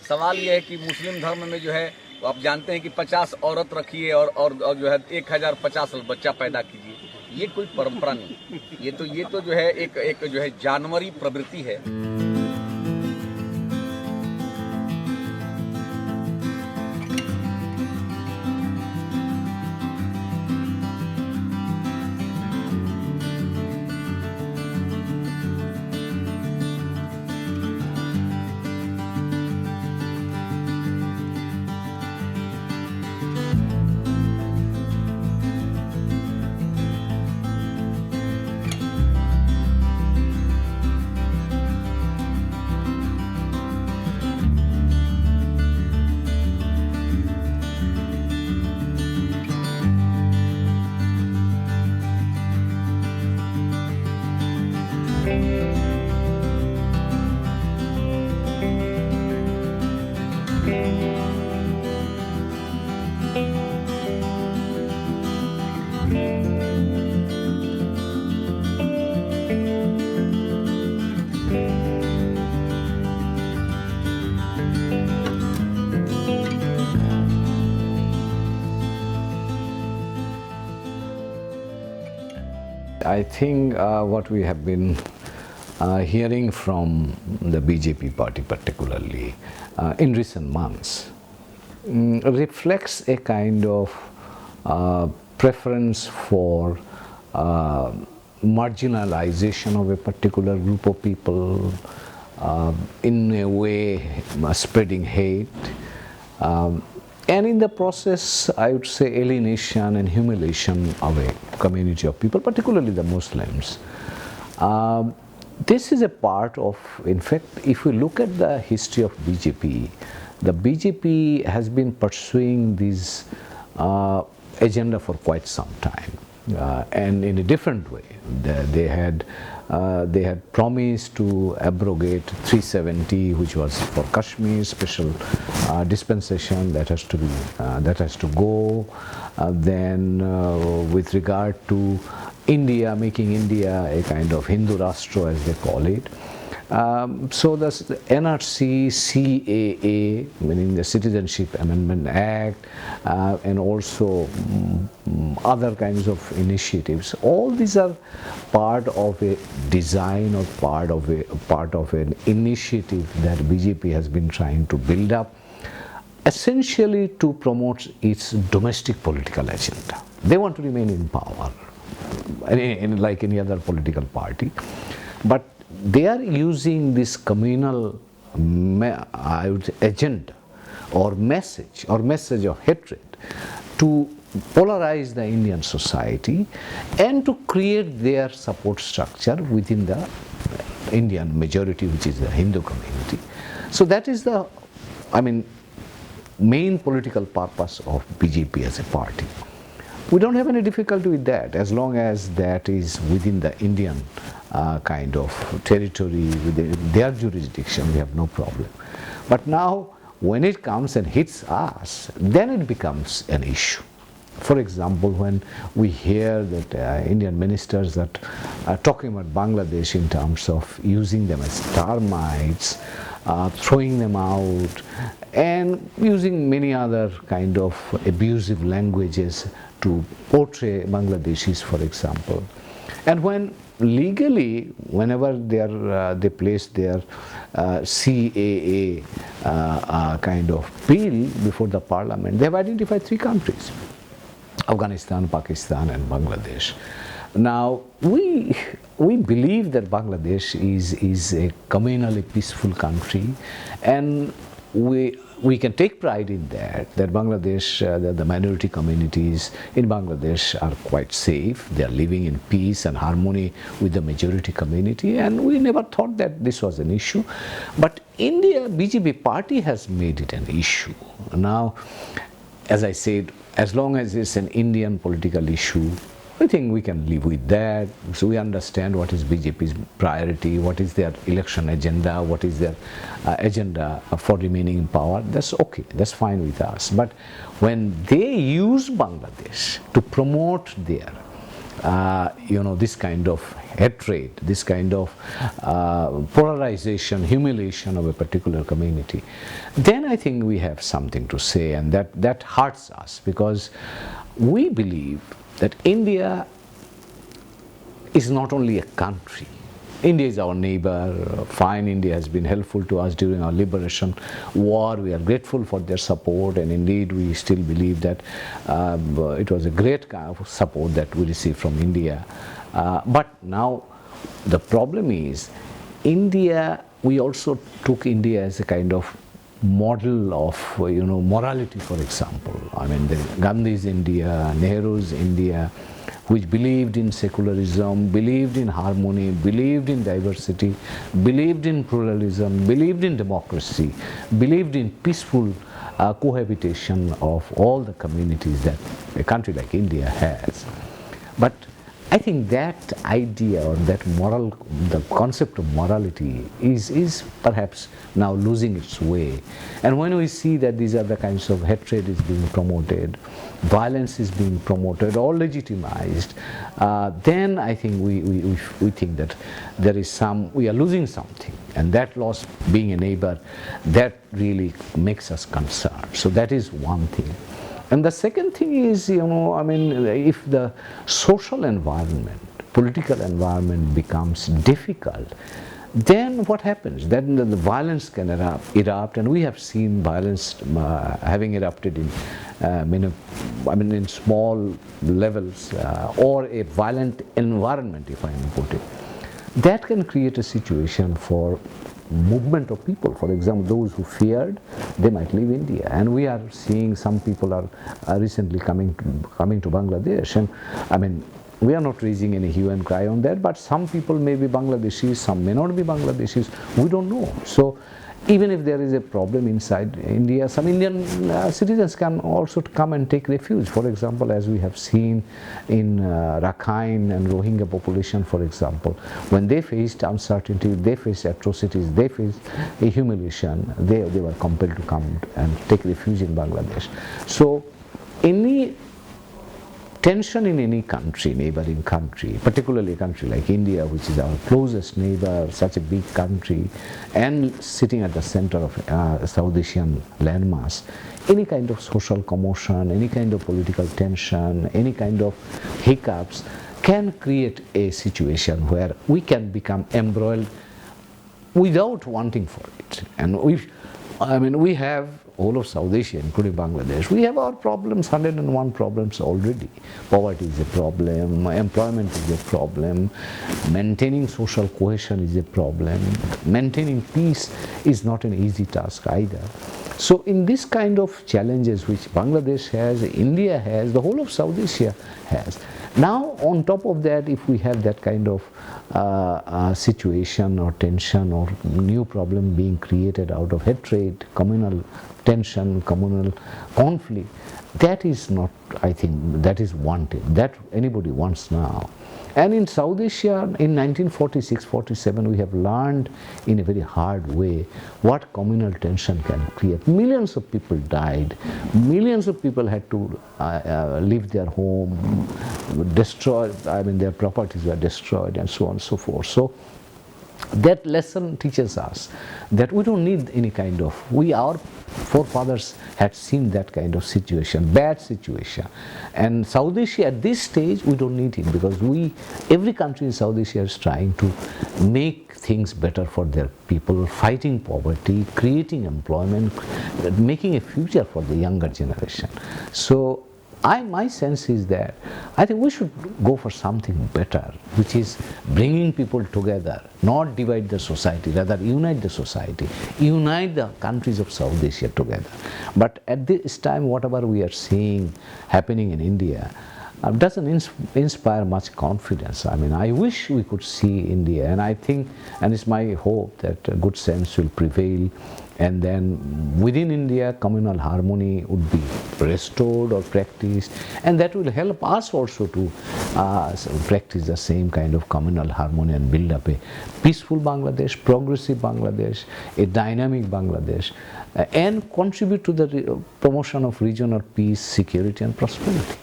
सवाल ये है कि मुस्लिम धर्म में जो है आप जानते हैं कि 50 औरत रखिए और जो है 1050 बच्चा पैदा कीजिए। ये कोई परंपरा नहीं, ये तो जो है एक जो है जानवरी प्रवृत्ति है। I think what we have been hearing from the BJP party particularly in recent months reflects a kind of preference for marginalization of a particular group of people, in a way spreading hate, and in the process I would say alienation and humiliation of a community of people, particularly the Muslims. This is a part of, in fact, if we look at the history of BJP, the BJP has been pursuing this agenda for quite some time, and in a different way. They had promised to abrogate 370, which was for Kashmir, special dispensation that has to go. Then with regard to India, making India a kind of Hindu Rashtra, as they call it. So the NRC, CAA, meaning the Citizenship Amendment Act, and also other kinds of initiatives, all these are part of a design or part of an initiative that BJP has been trying to build up, essentially to promote its domestic political agenda. They want to remain in power, like any other political party, but they are using this communal agenda or message of hatred to polarize the Indian society and to create their support structure within the Indian majority, which is the Hindu community. So that is the, main political purpose of BJP as a party. We don't have any difficulty with that, as long as that is within the Indian kind of territory, within their jurisdiction, we have no problem. But now, when it comes and hits us, then it becomes an issue. For example, when we hear that Indian ministers are talking about Bangladesh in terms of using them as termites, throwing them out, and using many other kind of abusive languages to portray Bangladeshis, for example. And when legally, whenever they place their CAA kind of bill before the parliament, they have identified 3 countries: Afghanistan, Pakistan, and Bangladesh. Now, we believe that Bangladesh is a communally peaceful country, and we can take pride in that Bangladesh, the minority communities in Bangladesh are quite safe. They are living in peace and harmony with the majority community, and we never thought that this was an issue. But India, BJP party has made it an issue. Now, as I said, as long as it's an Indian political issue, I think we can live with that. So we understand what is BJP's priority, what is their election agenda, what is their agenda for remaining in power. That's okay, that's fine with us. But when they use Bangladesh to promote their this kind of hatred, this kind of polarization, humiliation of a particular community, then I think we have something to say, and that hurts us, because we believe that India is not only a country. India is our neighbor. Fine, India has been helpful to us during our liberation war. We are grateful for their support, and indeed we still believe that it was a great kind of support that we received from India. But now the problem is, India, we also took India as a kind of model of morality, for example. I mean, Gandhi's India, Nehru's India, which believed in secularism, believed in harmony, believed in diversity, believed in pluralism, believed in democracy, believed in peaceful cohabitation of all the communities that a country like India has. But I think that idea, or that the concept of morality is perhaps now losing its way. And when we see that these are the kinds of hatred is being promoted, violence is being promoted or legitimized, then I think we think that we are losing something, and that loss, being a neighbor, that really makes us concerned. So that is one thing. And the second thing is, I mean, if the social environment, political environment becomes difficult, then what happens? Then the violence can erupt, and we have seen violence having erupted in small levels, or a violent environment, if I may put it. That can create a situation for movement of people. For example, those who feared, they might leave India, and we are seeing some people are recently coming to Bangladesh, and I mean, we are not raising any hue and cry on that, but some people may be Bangladeshis, some may not be Bangladeshis, we don't know. So even if there is a problem inside India, some Indian citizens can also come and take refuge. For example, as we have seen in Rakhine and Rohingya population, for example, when they faced uncertainty, they faced atrocities, they faced a humiliation, they were compelled to come and take refuge in Bangladesh. So any tension in any country, neighboring country, particularly a country like India, which is our closest neighbor, such a big country, and sitting at the center of South Asian landmass, any kind of social commotion, any kind of political tension, any kind of hiccups can create a situation where we can become embroiled without wanting for it. And we have all of South Asia, including Bangladesh, we have our problems, 101 problems already. Poverty is a problem, employment is a problem, maintaining social cohesion is a problem, maintaining peace is not an easy task either. So in this kind of challenges which Bangladesh has, India has, the whole of South Asia has. Now on top of that, if we have that kind of situation or tension or new problem being created out of hatred, communal tension, communal conflict, that is not, I think, that is wanted, that anybody wants now. And in South Asia, in 1946-47, we have learned in a very hard way what communal tension can create. Millions of people died, millions of people had to leave their home, destroyed, their properties were destroyed, and so on and so forth. So that lesson teaches us that we don't need any kind of, our forefathers had seen that kind of situation, bad situation. And South Asia at this stage, we don't need it, because every country in South Asia is trying to make things better for their people, fighting poverty, creating employment, making a future for the younger generation. So my sense is that I think we should go for something better, which is bringing people together, not divide the society, rather unite the society, unite the countries of South Asia together. But at this time, whatever we are seeing happening in India doesn't inspire much confidence. I wish we could see India, and I think, and it's my hope that good sense will prevail, and then within India communal harmony would be restored or practiced, and that will help us also to practice the same kind of communal harmony and build up a peaceful Bangladesh, progressive Bangladesh, a dynamic Bangladesh, and contribute to the promotion of regional peace, security and prosperity.